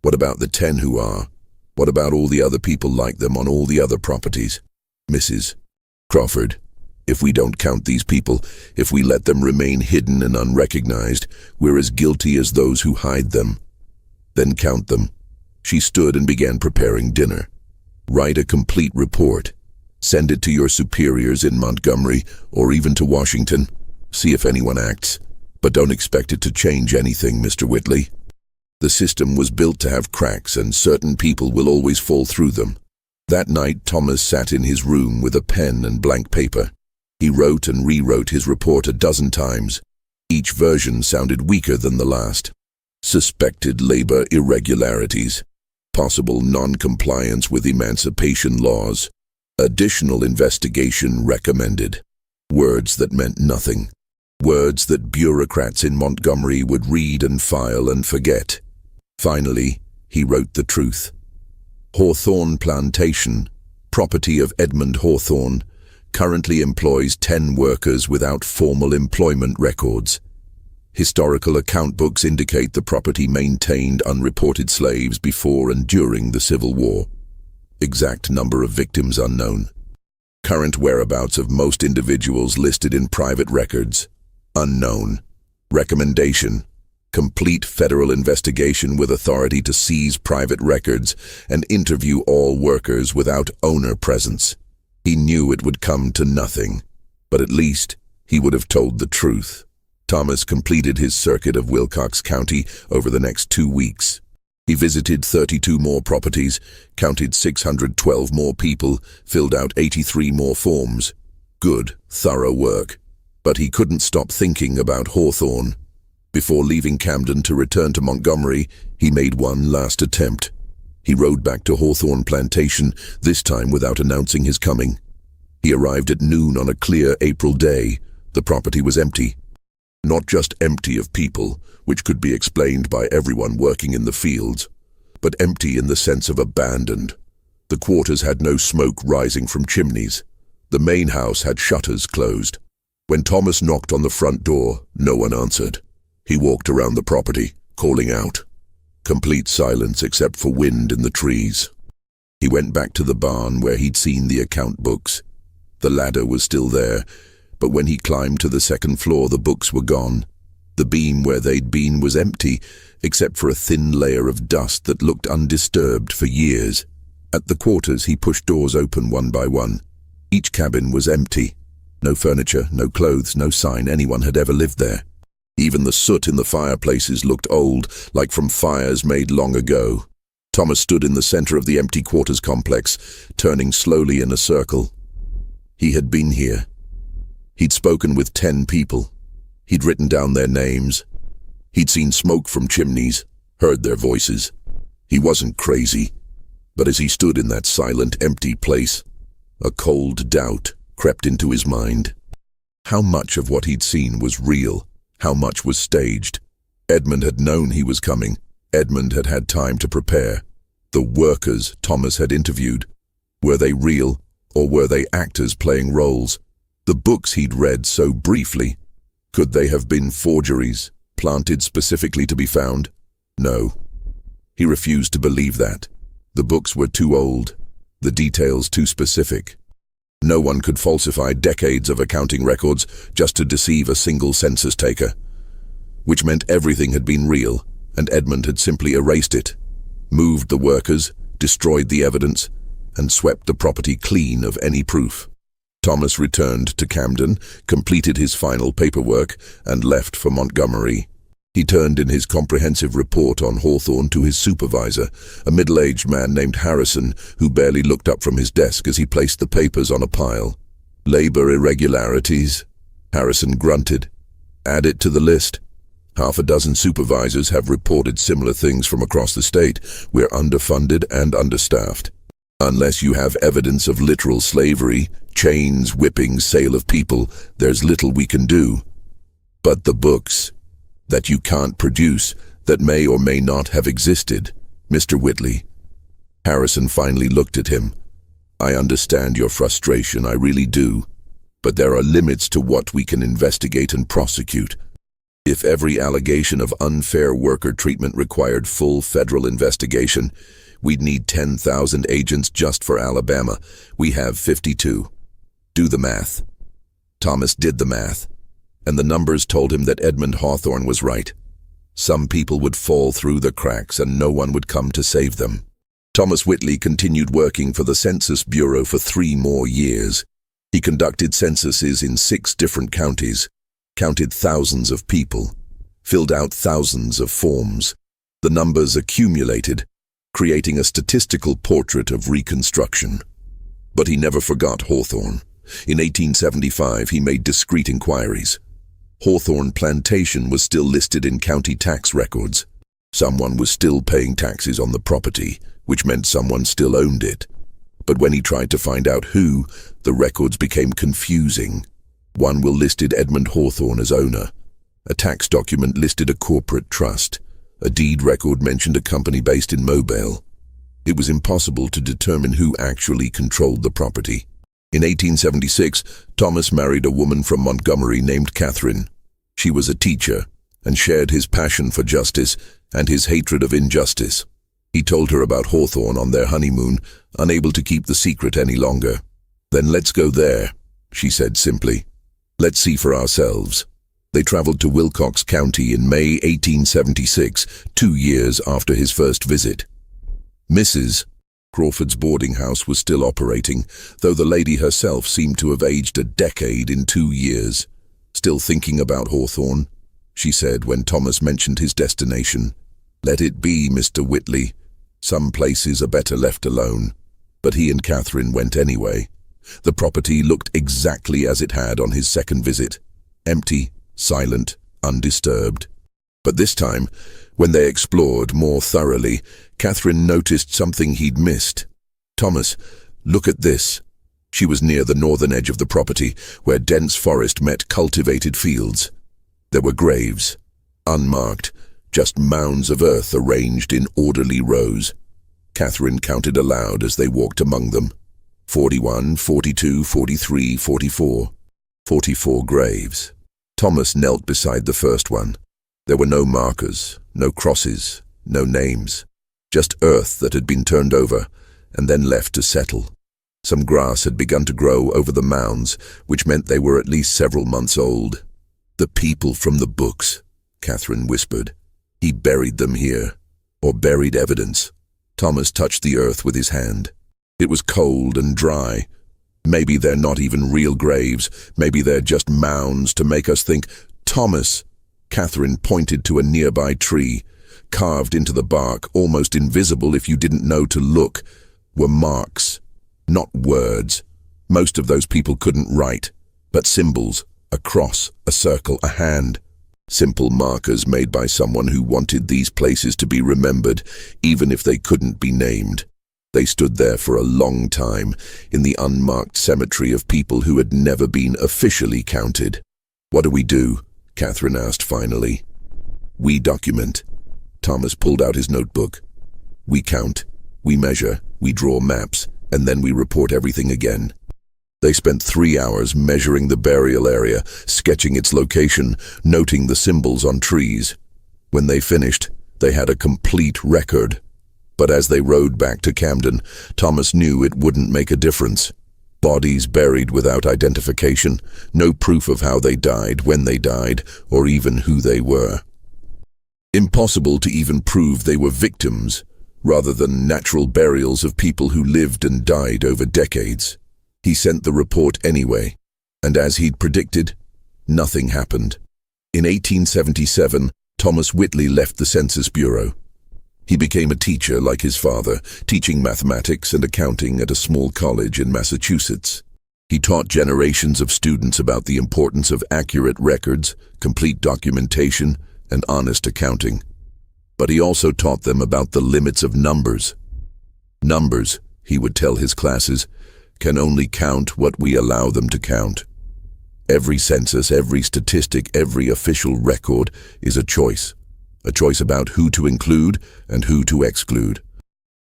What about the 10 who are? What about all the other people like them on all the other properties? Mrs. Crawford, if we don't count these people, if we let them remain hidden and unrecognized, we're as guilty as those who hide them. Then count them." She stood and began preparing dinner. "Write a complete report. Send it to your superiors in Montgomery or even to Washington. See if anyone acts. But don't expect it to change anything, Mr. Whitley. The system was built to have cracks, and certain people will always fall through them." That night, Thomas sat in his room with a pen and blank paper. He wrote and rewrote his report a dozen times. Each version sounded weaker than the last. Suspected labor irregularities. Possible non-compliance with emancipation laws. Additional investigation recommended. Words that meant nothing. Words that bureaucrats in Montgomery would read and file and forget. Finally, he wrote the truth. Hawthorne Plantation, property of Edmund Hawthorne, Currently employs 10 workers without formal employment records. Historical account books indicate the property maintained unreported slaves before and during the Civil War. Exact number of victims unknown. Current whereabouts of most individuals listed in private records unknown. Recommendation: complete federal investigation with authority to seize private records and interview all workers without owner presence. He knew it would come to nothing, but at least he would have told the truth. Thomas completed his circuit of Wilcox County over the next 2 weeks. He visited 32 more properties, counted 612 more people, filled out 83 more forms. Good, thorough work. But he couldn't stop thinking about Hawthorne. Before leaving Camden to return to Montgomery, he made one last attempt. He rode back to Hawthorne Plantation, this time without announcing his coming. He arrived at noon on a clear April day. The property was empty. Not just empty of people, which could be explained by everyone working in the fields, but empty in the sense of abandoned. The quarters had no smoke rising from chimneys. The main house had shutters closed. When Thomas knocked on the front door, no one answered. He walked around the property, calling out. Complete silence except for wind in the trees. He went back to the barn where he'd seen the account books. The ladder was still there, but when he climbed to the second floor, the books were gone. The beam where they'd been was empty, except for a thin layer of dust that looked undisturbed for years. At the quarters, he pushed doors open one by one. Each cabin was empty. No furniture, no clothes, no sign anyone had ever lived there. Even the soot in the fireplaces looked old, like from fires made long ago. Thomas stood in the center of the empty quarters complex, turning slowly in a circle. He had been here. He'd spoken with 10 people. He'd written down their names. He'd seen smoke from chimneys, heard their voices. He wasn't crazy. But as he stood in that silent, empty place, a cold doubt crept into his mind. How much of what he'd seen was real? How much was staged? Edmund had known he was coming. Edmund had had time to prepare. The workers Thomas had interviewed, were they real, or were they actors playing roles? The books he'd read so briefly, could they have been forgeries, planted specifically to be found? No. He refused to believe that. The books were too old, the details too specific. No one could falsify decades of accounting records just to deceive a single census taker, which meant everything had been real, and Edmund had simply erased it, moved the workers, destroyed the evidence, and swept the property clean of any proof. Thomas returned to Camden, completed his final paperwork, and left for Montgomery. He turned in his comprehensive report on Hawthorne to his supervisor, a middle-aged man named Harrison, who barely looked up from his desk as he placed the papers on a pile. Labor irregularities? Harrison grunted. Add it to the list. Half a dozen supervisors have reported similar things from across the state. We're underfunded and understaffed. Unless you have evidence of literal slavery, chains, whippings, sale of people, there's little we can do. But the books that you can't produce, that may or may not have existed, Mr. Whitley. Harrison finally looked at him. I understand your frustration, I really do. But there are limits to what we can investigate and prosecute. If every allegation of unfair worker treatment required full federal investigation, we'd need 10,000 agents just for Alabama. We have 52. Do the math. Thomas did the math, and the numbers told him that Edmund Hawthorne was right. Some people would fall through the cracks and no one would come to save them. Thomas Whitley continued working for the Census Bureau for 3 more years. He conducted censuses in 6 different counties, counted thousands of people, filled out thousands of forms. The numbers accumulated, creating a statistical portrait of Reconstruction. But he never forgot Hawthorne. In 1875, he made discreet inquiries. Hawthorne Plantation was still listed in county tax records. Someone was still paying taxes on the property, which meant someone still owned it. But when he tried to find out who, the records became confusing. One will listed Edmund Hawthorne as owner. A tax document listed a corporate trust. A deed record mentioned a company based in Mobile. It was impossible to determine who actually controlled the property. In 1876, Thomas married a woman from Montgomery named Catherine. She was a teacher and shared his passion for justice and his hatred of injustice. He told her about Hawthorne on their honeymoon, unable to keep the secret any longer. "Then let's go there," she said simply. "Let's see for ourselves." They traveled to Wilcox County in May 1876, 2 years after his first visit. Mrs. Crawford's boarding house was still operating, though the lady herself seemed to have aged a decade in 2 years. "Still thinking about Hawthorne?" she said when Thomas mentioned his destination. "Let it be, Mr. Whitley. Some places are better left alone." But he and Catherine went anyway. The property looked exactly as it had on his second visit. Empty, silent, undisturbed. But this time, when they explored more thoroughly, Catherine noticed something he'd missed. "Thomas, look at this." She was near the northern edge of the property, where dense forest met cultivated fields. There were graves, unmarked, just mounds of earth arranged in orderly rows. Catherine counted aloud as they walked among them. 41, 42, 43, 44. 44 graves. Thomas knelt beside the first one. There were no markers, no crosses, no names. Just earth that had been turned over and then left to settle. Some grass had begun to grow over the mounds, which meant they were at least several months old. "The people from the books," Catherine whispered. "He buried them here, or buried evidence." Thomas touched the earth with his hand. It was cold and dry. "Maybe they're not even real graves. Maybe they're just mounds to make us think." "Thomas!" Catherine pointed to a nearby tree. Carved into the bark, almost invisible if you didn't know to look, were marks, not words. Most of those people couldn't write, but symbols, a cross, a circle, a hand. Simple markers made by someone who wanted these places to be remembered, even if they couldn't be named. They stood there for a long time, in the unmarked cemetery of people who had never been officially counted. "What do we do?" Catherine asked finally. "We document." Thomas pulled out his notebook. "We count, we measure, we draw maps, and then we report everything again." They spent 3 hours measuring the burial area, sketching its location, noting the symbols on trees. When they finished, they had a complete record. But as they rode back to Camden, Thomas knew it wouldn't make a difference. Bodies buried without identification, no proof of how they died, when they died, or even who they were. Impossible to even prove they were victims, rather than natural burials of people who lived and died over decades. He sent the report anyway, and as he'd predicted, nothing happened. In 1877, Thomas Whitley left the Census Bureau. He became a teacher like his father, teaching mathematics and accounting at a small college in Massachusetts. He taught generations of students about the importance of accurate records, complete documentation, and honest accounting. But he also taught them about the limits of numbers. "Numbers," he would tell his classes, "can only count what we allow them to count. Every census, every statistic, every official record is a choice about who to include and who to exclude.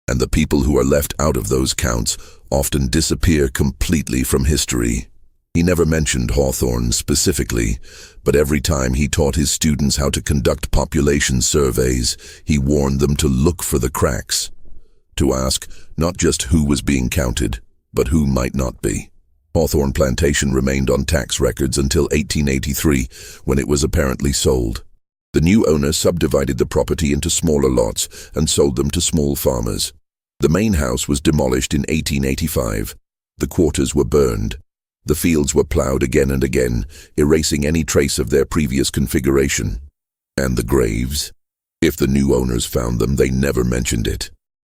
And the people who are left out of those counts often disappear completely from history." He never mentioned Hawthorne specifically, but every time he taught his students how to conduct population surveys, he warned them to look for the cracks, to ask not just who was being counted, but who might not be. Hawthorne Plantation remained on tax records until 1883, when it was apparently sold. The new owner subdivided the property into smaller lots and sold them to small farmers. The main house was demolished in 1885. The quarters were burned. The fields were plowed again and again, erasing any trace of their previous configuration. And the graves? If the new owners found them, they never mentioned it.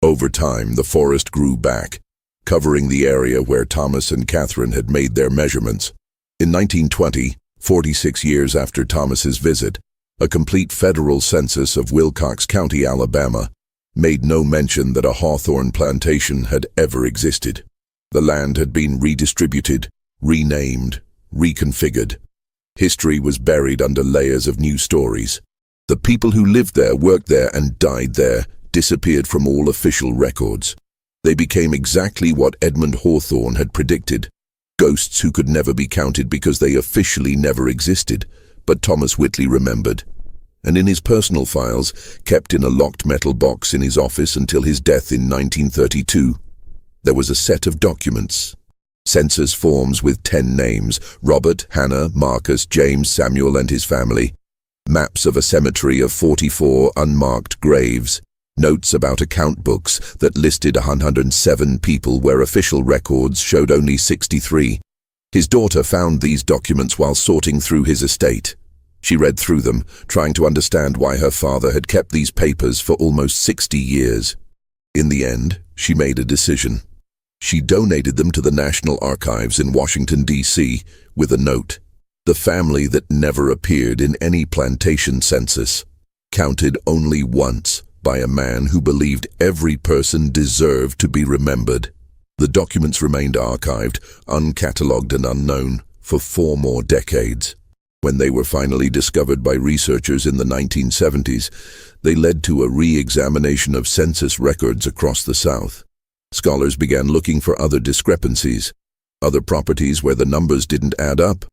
Over time, the forest grew back, covering the area where Thomas and Catherine had made their measurements. In 1920, 46 years after Thomas's visit, a complete federal census of Wilcox County, Alabama, made no mention that a Hawthorne plantation had ever existed. The land had been redistributed, renamed, reconfigured. History was buried under layers of new stories. The people who lived there, worked there, and died there disappeared from all official records. They became exactly what Edmund Hawthorne had predicted, Ghosts who could never be counted because they officially never existed, but Thomas Whitley remembered. And in his personal files, kept in a locked metal box in his office until his death in 1932, there was a set of documents. Census forms with 10 names: Robert, Hannah, Marcus, James, Samuel and his family. Maps of a cemetery of 44 unmarked graves. Notes about account books that listed 107 people where official records showed only 63. His daughter found these documents while sorting through his estate. She read through them, trying to understand why her father had kept these papers for almost 60 years. In the end, she made a decision. She donated them to the National Archives in Washington, D.C., with a note: "The family that never appeared in any plantation census, counted only once by a man who believed every person deserved to be remembered." The documents remained archived, uncatalogued and unknown, for 4 more decades. When they were finally discovered by researchers in the 1970s, they led to a re-examination of census records across the South. Scholars began looking for other discrepancies, other properties where the numbers didn't add up,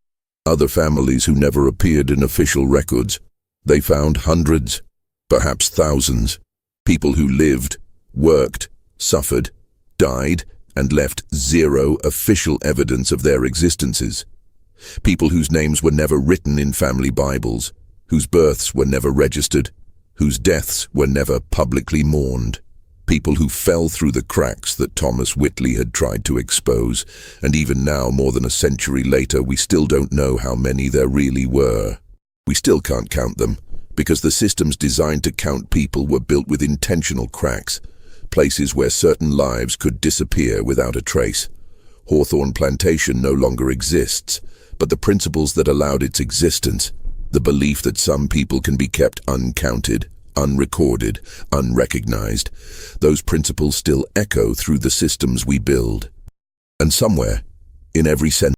other families who never appeared in official records. They found hundreds, perhaps thousands, people who lived, worked, suffered, died, and left zero official evidence of their existences. People whose names were never written in family Bibles, whose births were never registered, whose deaths were never publicly mourned. People who fell through the cracks that Thomas Whitley had tried to expose, and even now, more than a century later, we still don't know how many there really were. We still can't count them, because the systems designed to count people were built with intentional cracks, places where certain lives could disappear without a trace. Hawthorne Plantation no longer exists, but the principles that allowed its existence, the belief that some people can be kept uncounted, unrecorded, unrecognized, those principles still echo through the systems we build. And somewhere, in every